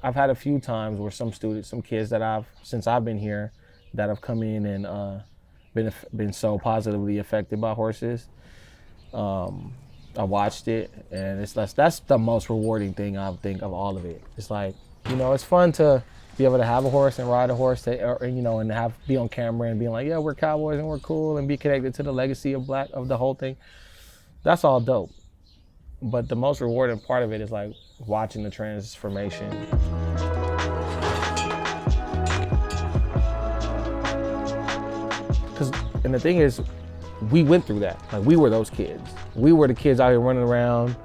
I've had a few times where some kids that since I've been here, that have come in and been so positively affected by horses. I watched it, and that's the most rewarding thing I think of all of it. It's like, it's fun to be able to have a horse and ride a horse, and be on camera and being like, yeah, we're cowboys and we're cool, and be connected to the legacy of the whole thing. That's all dope. But the most rewarding part of it is like watching the transformation. And the thing is, we went through that. Like, we were those kids. We were the kids out here running around,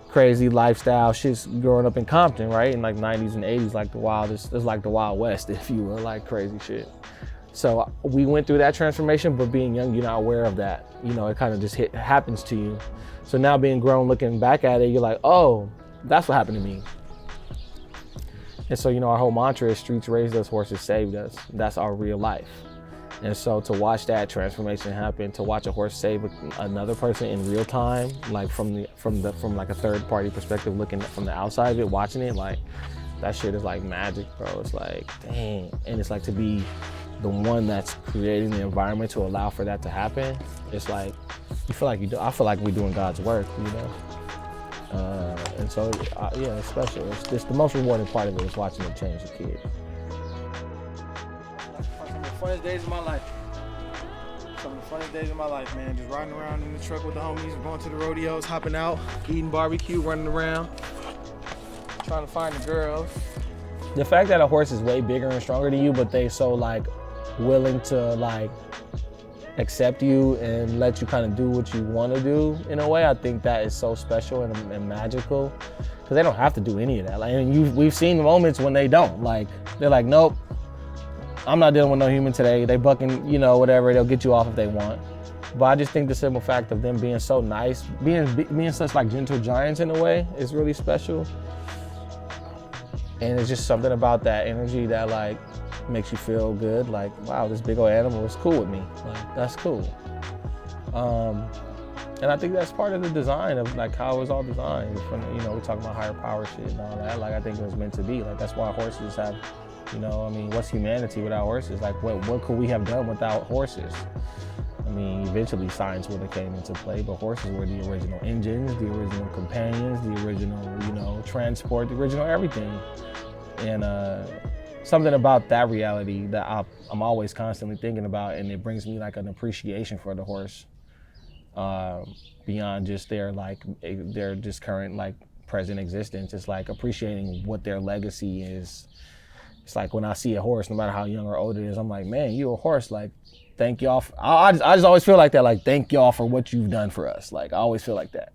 crazy lifestyle shit's growing up in Compton, right? In like 90s and 80s, like it's like the Wild West, if you will, like crazy shit. So we went through that transformation, but being young, you're not aware of that. It kind of just happens to you. So now being grown, looking back at it, you're like, oh, that's what happened to me. And so, our whole mantra is streets raised us, horses saved us. That's our real life. And so to watch that transformation happen, to watch a horse save another person in real time, like from like a third party perspective, looking from the outside of it, watching it, like that shit is like magic, bro. It's like, dang. And it's like to be the one that's creating the environment to allow for that to happen. It's like, I feel like we're doing God's work, And so, yeah, it's special. It's just the most rewarding part of it is watching it change the kid. Some of the funnest days of my life. Some of the funnest days of my life, man. Just riding around in the truck with the homies, going to the rodeos, hopping out, eating barbecue, running around, trying to find the girls. The fact that a horse is way bigger and stronger than you, but they so like willing to like accept you and let you kind of do what you want to do in a way, I think that is so special and magical, because they don't have to do any of that. Like, and we've seen moments when they don't. Like, they're like, nope, I'm not dealing with no human today. They bucking, whatever. They'll get you off if they want. But I just think the simple fact of them being so nice, being such like gentle giants in a way, is really special. And it's just something about that energy that like makes you feel good. Like, wow, this big old animal is cool with me. Like, that's cool. And I think that's part of the design of like how it was all designed. From we talk about higher power shit and all that. Like, I think it was meant to be. Like, that's why horses have. What's humanity without horses? Like, what could we have done without horses? Eventually science would have came into play, but horses were the original engines, the original companions, the original, transport, the original everything. And something about that reality that I'm always constantly thinking about, and it brings me like an appreciation for the horse beyond just their just current like present existence. It's like appreciating what their legacy is. It's like when I see a horse, no matter how young or old it is, I'm like, man, you a horse. Like, thank y'all. I just always feel like that. Like, thank y'all for what you've done for us. Like, I always feel like that.